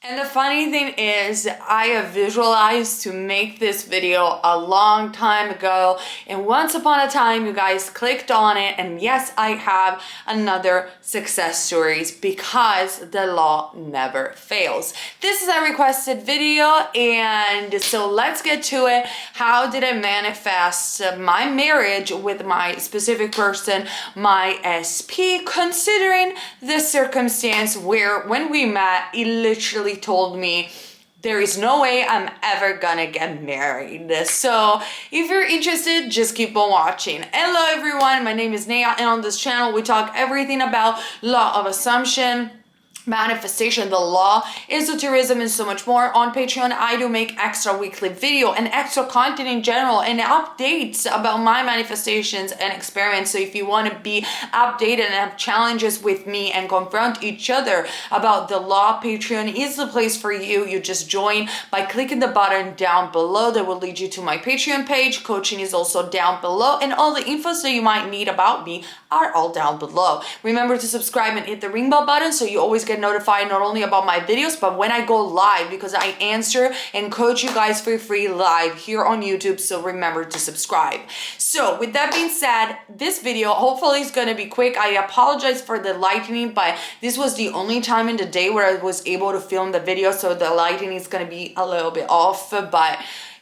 And the funny thing is, I have visualized to make this video a long time ago, and once upon a time you guys clicked on it, and yes, I have another success stories because the law never fails. This is a requested video, and so let's get to it. How did I manifest my marriage with my specific person, my SP, considering the circumstance where when we met, it literally told me there is no way I'm ever gonna get married. So if you're interested, just keep on watching. Hello everyone, my name is Naya, and on this channel we talk everything about law of assumption, manifestation, the law, esotericism, and so much more. On Patreon, I do make extra weekly video and extra content in general and updates about my manifestations and experiments. So if you want to be updated and have challenges with me and confront each other about the law, Patreon is the place for you. You just join by clicking the button down below that will lead you to my Patreon page. Coaching is also down below, and all the infos that you might need about me are all down below. Remember to subscribe and hit the ring bell button so you always get notified not only about my videos but when I go live, because I answer and coach you guys for free live here on YouTube. So remember to subscribe. So with that being said, this video hopefully is going to be quick. I apologize for the lightning, but this was the only time in the day where I was able to film the video, so the lighting is going to be a little bit off, but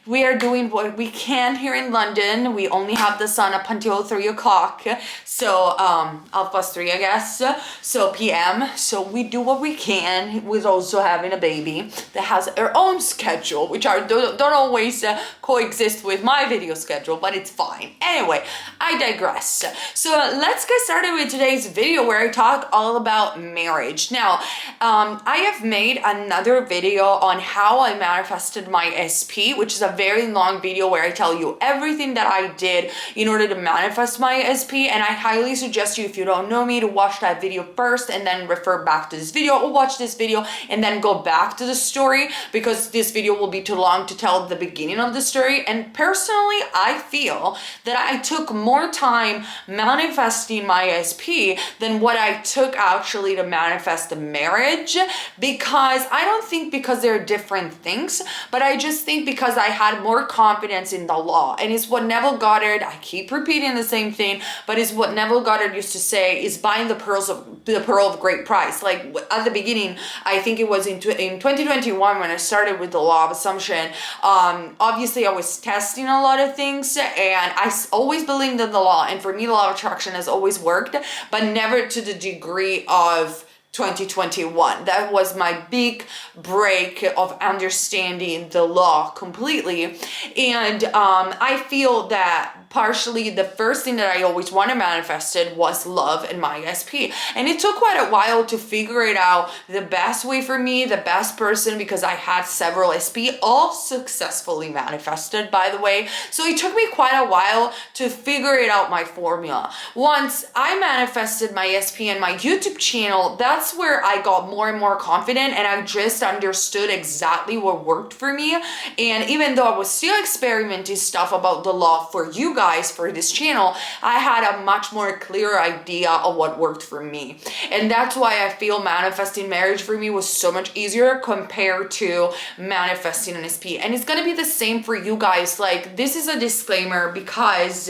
we are doing what we can here in London. We only have the sun up until 3 o'clock. So, 3:30, I guess. So PM. So we do what we can with also having a baby that has her own schedule, which don't always coexist with my video schedule, but it's fine. Anyway, I digress. So let's get started with today's video where I talk all about marriage. Now, I have made another video on how I manifested my SP, which is a very long video where I tell you everything that I did in order to manifest my SP, and I highly suggest you, if you don't know me, to watch that video first and then refer back to this video, or watch this video and then go back to the story, because this video will be too long to tell the beginning of the story. And personally, I feel that I took more time manifesting my SP than what I took actually to manifest the marriage, because I don't think because they're different things, but I just think because I had more confidence in the law. And it's what Neville Goddard, I keep repeating the same thing, but it's what Neville Goddard used to say, is buying the pearl of great price. Like at the beginning, I think it was in 2021 when I started with the law of assumption. Obviously I was testing a lot of things, and I always believed in the law, and for me the law of attraction has always worked, but never to the degree of 2021. That was my big break of understanding the law completely. And I feel that partially the first thing that I always wanted manifested was love and my SP. And it took quite a while to figure it out, the best way for me, the best person, because I had several SP, all successfully manifested, by the way. So it took me quite a while to figure it out, my formula. Once I manifested my SP and my YouTube channel, that's where I got more and more confident, and I just understood exactly what worked for me. And even though I was still experimenting stuff about the law for you guys for this channel, I had a much more clear idea of what worked for me. And that's why I feel manifesting marriage for me was so much easier compared to manifesting an SP. And it's gonna be the same for you guys. Like, this is a disclaimer, because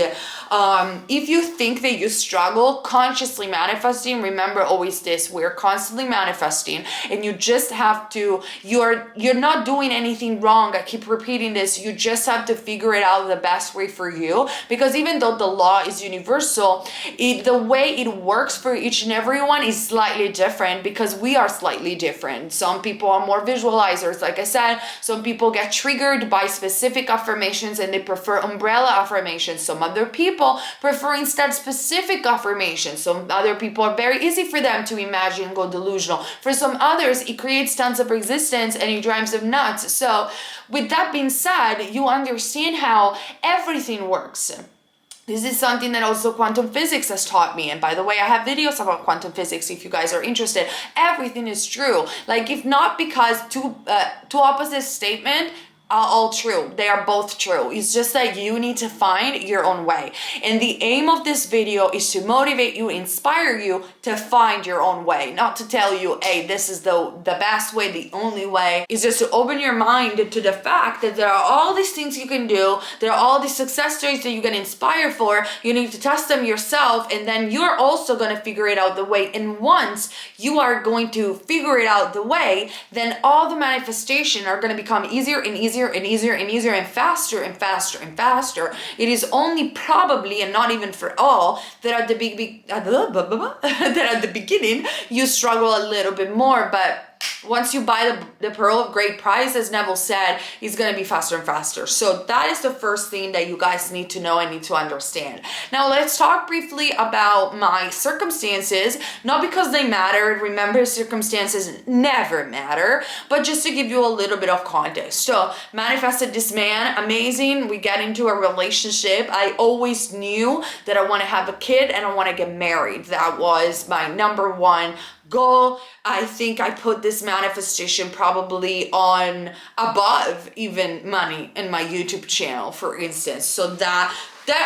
if you think that you struggle consciously manifesting, remember always this: we're constantly manifesting, and you just have to, you're not doing anything wrong. I keep repeating this. You just have to figure it out the best way for you, because even though the law is universal, the way it works for each and everyone is slightly different, because we are slightly different. Some people are more visualizers, like I said. Some people get triggered by specific affirmations and they prefer umbrella affirmations. Some other people prefer instead specific affirmations. Some other people are very easy for them to imagine and go delusional. For some others, it creates tons of resistance and it drives them nuts. So with that being said, you understand how everything works. This is something that also quantum physics has taught me. And by the way, I have videos about quantum physics if you guys are interested. Everything is true. Like, if not because two opposite statement all true. They are both true. It's just that you need to find your own way. And the aim of this video is to motivate you, inspire you to find your own way. Not to tell you, hey, this is the best way, the only way. It's just to open your mind to the fact that there are all these things you can do. There are all these success stories that you can inspire for. You need to test them yourself, and then you're also going to figure it out the way. And once you are going to figure it out the way, then all the manifestation are going to become easier and easier and easier and easier and faster and faster and faster. It is only probably, and not even for all, that at the beginning you struggle a little bit more, but once you buy the pearl of great price, as Neville said, it's going to be faster and faster. So that is the first thing that you guys need to know and need to understand. Now let's talk briefly about my circumstances, not because they matter. Remember, circumstances never matter, but just to give you a little bit of context. So manifested this man, amazing. We get into a relationship. I always knew that I want to have a kid and I want to get married. That was my number one goal. I think I put this manifestation probably on above even money in my YouTube channel, for instance. So that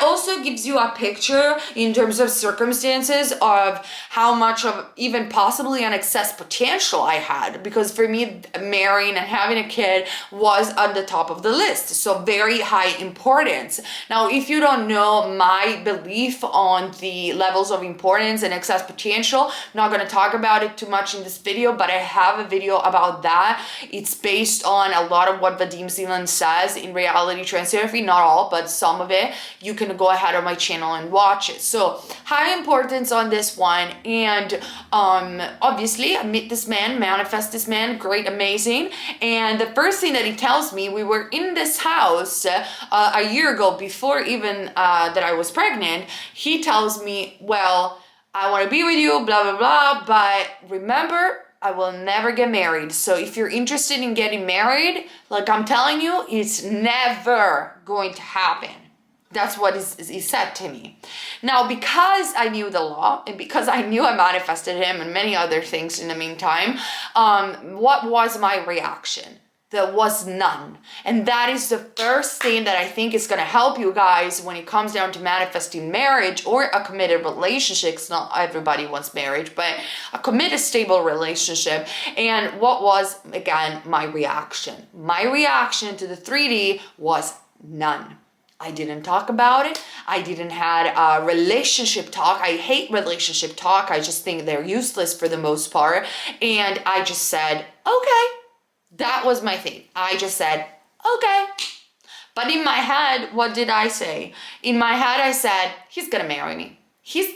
also gives you a picture in terms of circumstances of how much of even possibly an excess potential I had, because for me, marrying and having a kid was on the top of the list. So very high importance. Now, if you don't know my belief on the levels of importance and excess potential, I'm not going to talk about it too much in this video, but I have a video about that. It's based on a lot of what Vadim Zeland says in reality transfer, not all, but some of it. You can go ahead on my channel and watch it. So high importance on this one. And obviously I meet this man, manifest this man, great, amazing. And the first thing that he tells me, we were in this house a year ago, before even that I was pregnant. He tells me, well, I want to be with you, blah, blah, blah, but remember, I will never get married. So if you're interested in getting married, like I'm telling you, it's never going to happen. That's what he said to me. Now, because I knew the law, and because I knew I manifested him and many other things in the meantime, what was my reaction? There was none. And that is the first thing that I think is going to help you guys when it comes down to manifesting marriage or a committed relationship. It's not everybody wants marriage, but a committed, stable relationship. And what was, again, my reaction? My reaction to the 3D was none. I didn't talk about it. I didn't had a relationship talk. I hate relationship talk. I just think they're useless for the most part. And I just said, okay. That was my thing. I just said, okay. But in my head, what did I say? In my head, I said, he's gonna marry me. He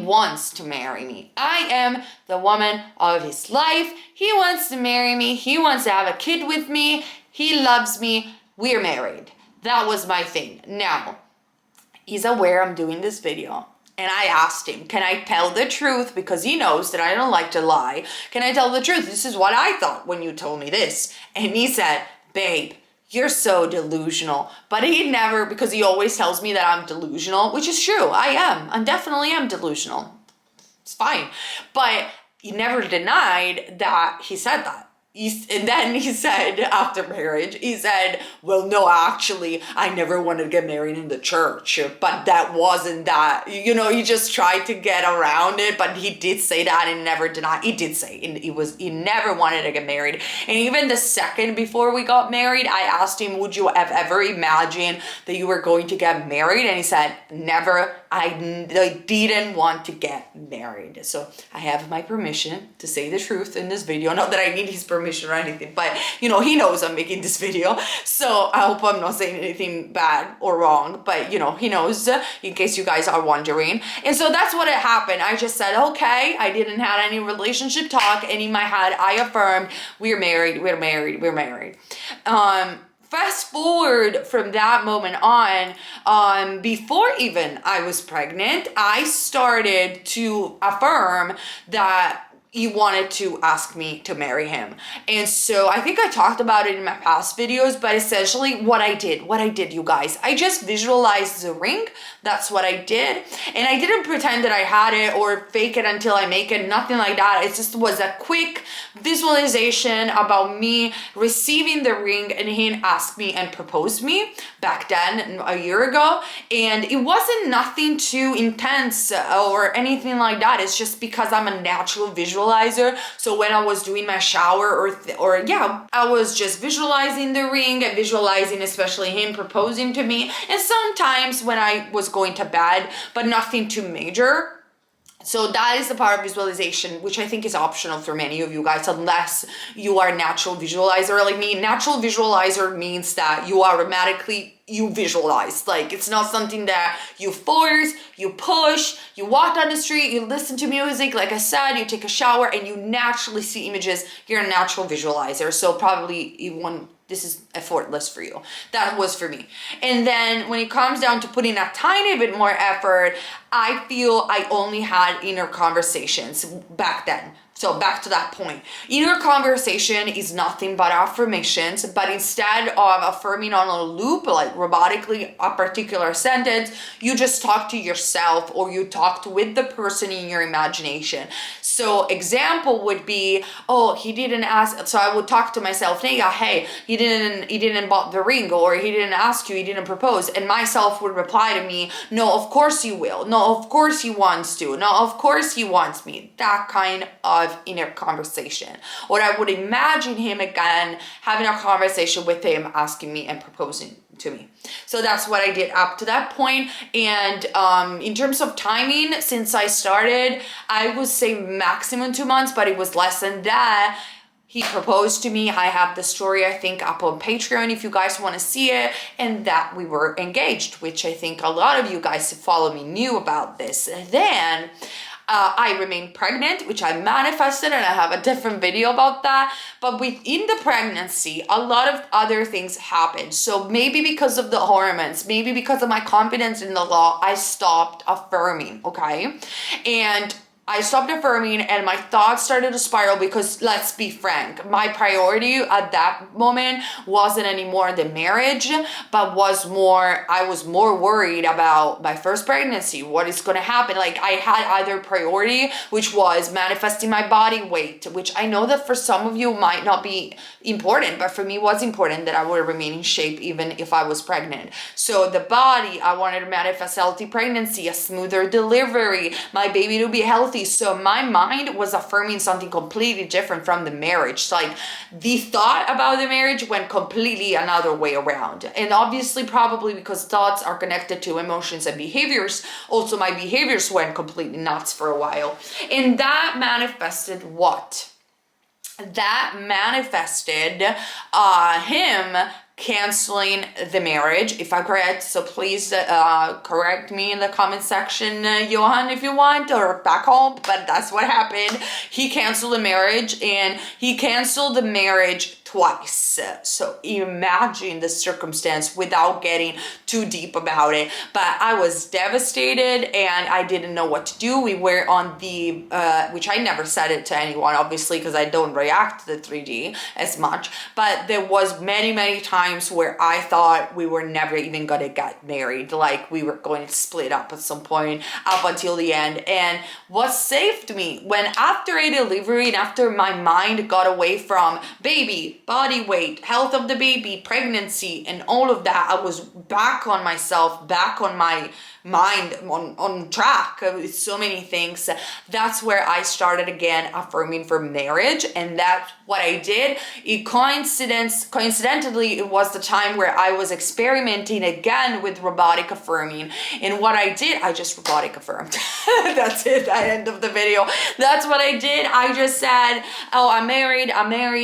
wants to marry me. I am the woman of his life. He wants to marry me. He wants to have a kid with me. He loves me. We're married. That was my thing. Now, he's aware I'm doing this video. And I asked him, can I tell the truth? Because he knows that I don't like to lie. Can I tell the truth? This is what I thought when you told me this. And he said, babe, you're so delusional. But he never, because he always tells me that I'm delusional, which is true. I am. I definitely am delusional. It's fine. But he never denied that he said that. And then he said, after marriage, he said, well, no, actually, I never wanted to get married in the church, but that wasn't that, he just tried to get around it, but he did say that and never denied. He did say he never wanted to get married. And even the second before we got married, I asked him, would you have ever imagined that you were going to get married? And he said, never. I didn't want to get married. So I have my permission to say the truth in this video. Not that I need his permission or anything, but he knows I'm making this video. So I hope I'm not saying anything bad or wrong, but he knows, in case you guys are wondering. And so that's what happened. I just said, okay, I didn't have any relationship talk. And in my head, I affirmed, we're married, we're married, we're married. Fast forward from that moment on, before even I was pregnant, I started to affirm that he wanted to ask me to marry him. And so I think I talked about it in my past videos, but essentially what I did, you guys, I just visualized the ring. That's what I did. And I didn't pretend that I had it or fake it until I make it, nothing like that. It just was a quick visualization about me receiving the ring and him asked me and proposed me back then, a year ago. And it wasn't nothing too intense or anything like that. It's just because I'm a natural visualizer. So when I was doing my shower or yeah, I was just visualizing the ring and visualizing especially him proposing to me. And sometimes when I was going to bed, but nothing too major. So that is the part of visualization, which I think is optional for many of you guys, unless you are a natural visualizer like me. Natural visualizer means that you automatically, you visualize. Like, it's not something that you force, you push, you walk down the street, you listen to music, like I said, you take a shower and you naturally see images. You're a natural visualizer. So probably even this is effortless for you. That was for me. And then when it comes down to putting a tiny bit more effort, I feel I only had inner conversations back then. So back to that point. Inner conversation is nothing but affirmations, but instead of affirming on a loop, like robotically a particular sentence, you just talk to yourself or you talked with the person in your imagination. So example would be, oh, he didn't ask. So I would talk to myself, hey, he didn't bought the ring, or he didn't ask you, he didn't propose. And myself would reply to me, no, of course he will. No, of course he wants to. No, of course he wants me. That kind of inner conversation. Or I would imagine him again having a conversation with him, asking me and proposing to me. So that's what I did up to that point. And in terms of timing, since I started, I would say maximum 2 months, but it was less than that. He proposed to me. I have the story, I think, up on Patreon if you guys want to see it, and that we were engaged, which I think a lot of you guys who follow me knew about this. Then I remained pregnant, which I manifested, and I have a different video about that. But within the pregnancy, a lot of other things happened. So maybe because of the hormones, maybe because of my confidence in the law, I stopped affirming, okay? And I stopped affirming and my thoughts started to spiral because, let's be frank, my priority at that moment wasn't anymore the marriage, but I was more worried about my first pregnancy, what is going to happen. Like, I had other priority, which was manifesting my body weight, which I know that for some of you might not be important, but for me it was important that I would remain in shape even if I was pregnant. So the body, I wanted to manifest healthy pregnancy, a smoother delivery, my baby to be healthy. So my mind was affirming something completely different from the marriage. Like, the thought about the marriage went completely another way around. And obviously, probably because thoughts are connected to emotions and behaviors, also my behaviors went completely nuts for a while. And that manifested what? That manifested him canceling the marriage, if I'm correct. So please correct me in the comment section, Johan, if you want, or back home, but that's what happened. He canceled the marriage, and he canceled the marriage twice. So imagine the circumstance without getting too deep about it. But I was devastated and I didn't know what to do. We were on the, which I never said it to anyone, obviously, because I don't react to the 3D as much. But there was many times where I thought we were never even going to get married. Like, we were going to split up at some point up until the end. And what saved me when after a delivery and after my mind got away from baby, body weight, health of the baby, pregnancy, and all of that, I was back on myself, back on my mind, on track with so many things. That's where I started again affirming for marriage, and that's what I did. Coincidentally, it was the time where I was experimenting again with robotic affirming, and what I did, I just robotic affirmed. That's it, the end of the video. That's what I did. I just said, oh, I'm married,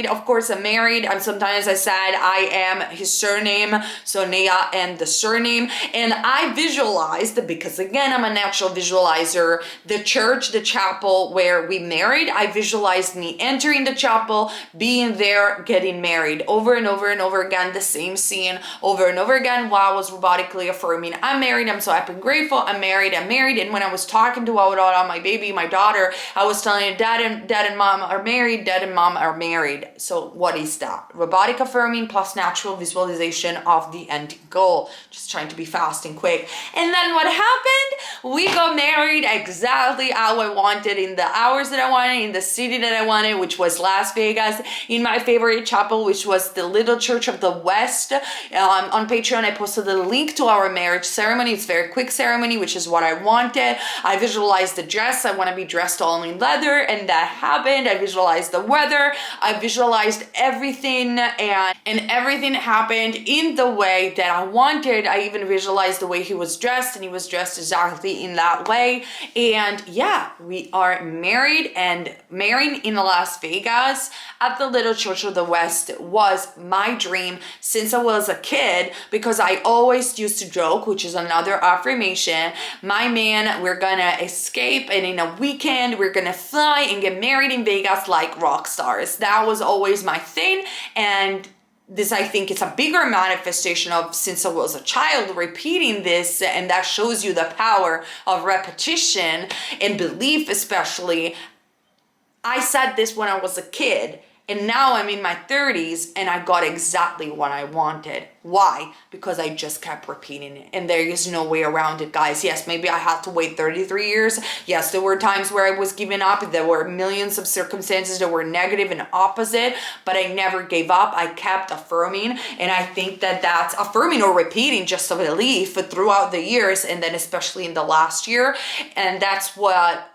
of course I'm married. married. And sometimes I said I am his surname, so Nea and the surname. And I visualized, because again, I'm a natural visualizer, the church, the chapel where we married. I visualized me entering the chapel, being there, getting married over and over and over again, the same scene over and over again while I was robotically affirming, I'm married, I'm so happy and grateful, I'm married. And when I was talking to Aurora, my baby, my daughter, I was telling her, dad and mom are married, dad and mom are married. So what is that? Robotic affirming plus natural visualization of the end goal. Just trying to be fast and quick. And then what happened? We got married exactly how I wanted, in the hours that I wanted, in the city that I wanted, which was Las Vegas, in my favorite chapel, which was the Little Church of the West. On Patreon, I posted the link to our marriage ceremony. It's a very quick ceremony, which is what I wanted. I visualized the dress. I want to be dressed all in leather, and that happened. I visualized the weather. I visualized everything, and everything happened in the way that I wanted. I even visualized the way he was dressed, and he was dressed exactly in that way. And yeah, we are married, and marrying in Las Vegas at the Little Church of the West was my dream since I was a kid, because I always used to joke, which is another affirmation, my man, we're gonna escape, and in a weekend we're gonna fly and get married in Vegas like rock stars. That was always my thing. And this, I think, is a bigger manifestation of, since I was a child, repeating this, and that shows you the power of repetition and belief. Especially, I said this when I was a kid, and now I'm in my 30s and I got exactly what I wanted. Why? Because I just kept repeating it, and there is no way around it, guys. Yes, maybe I had to wait 33 years. Yes, there were times where I was giving up. There were millions of circumstances that were negative and opposite, but I never gave up. I kept affirming, and I think that that's affirming or repeating just a belief throughout the years, and then especially in the last year, and that's what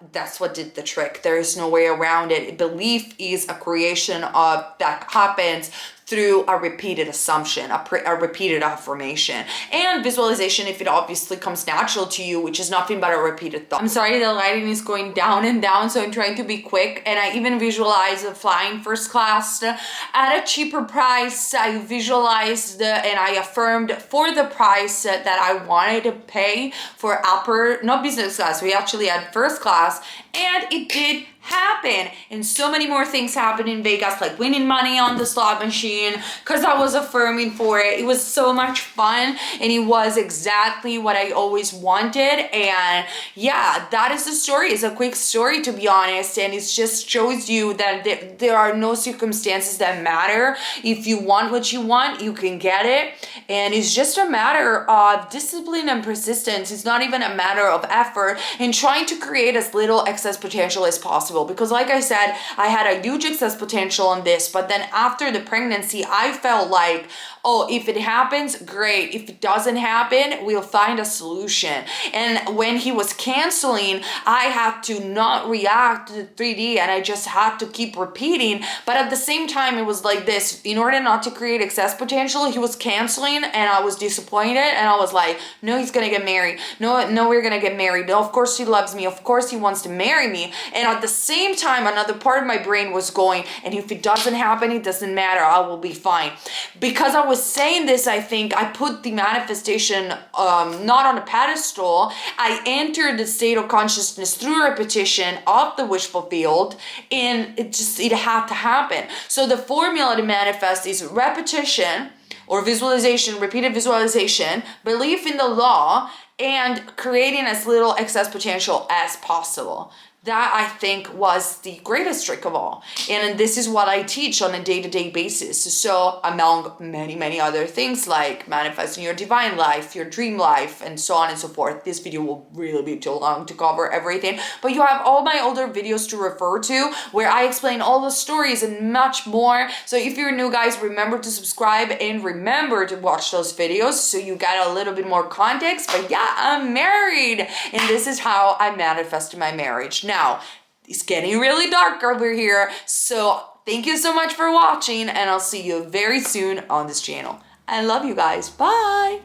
did the trick. There is no way around it. Belief is a creation of that happens through a repeated assumption, a repeated affirmation, and visualization, if it obviously comes natural to you, which is nothing but a repeated thought. I'm sorry, the lighting is going down and down, so I'm trying to be quick. And I even visualize flying first class at a cheaper price. I visualized and I affirmed for the price that I wanted to pay for upper, not business class, we actually had first class, and it did happen. And so many more things happened in Vegas, like winning money on the slot machine, because I was affirming for it. It was so much fun, and it was exactly what I always wanted. And yeah, that is the story. It's a quick story, to be honest, and it just shows you that there are no circumstances that matter. If you want what you want, you can get it, and it's just a matter of discipline and persistence. It's not even a matter of effort and trying to create as little excess potential as possible. Because like I said, I had a huge excess potential on this, but then after the pregnancy, I felt like, oh, if it happens, great. If it doesn't happen, we'll find a solution. And when he was canceling, I had to not react to 3D, and I just had to keep repeating. But at the same time, it was like this, in order not to create excess potential, he was canceling, and I was disappointed, and I was like, no, he's gonna get married. No, we're gonna get married. No, of course he loves me. Of course he wants to marry me. And at the same time, another part of my brain was going, and if it doesn't happen, it doesn't matter, I will be fine. Because I was saying this, I think I put the manifestation not on a pedestal. I entered the state of consciousness through repetition of the wish fulfilled, and it had to happen. So the formula to manifest is repetition or visualization, repeated visualization, belief in the law, and creating as little excess potential as possible. That, I think, was the greatest trick of all. And this is what I teach on a day-to-day basis. So among many, many other things, like manifesting your divine life, your dream life, and so on and so forth. This video will really be too long to cover everything. But you have all my older videos to refer to, where I explain all the stories and much more. So if you're new, guys, remember to subscribe and remember to watch those videos so you get a little bit more context. But yeah, I'm married, and this is how I manifested my marriage. Now, it's getting really dark over here, so thank you so much for watching, and I'll see you very soon on this channel. I love you guys. Bye!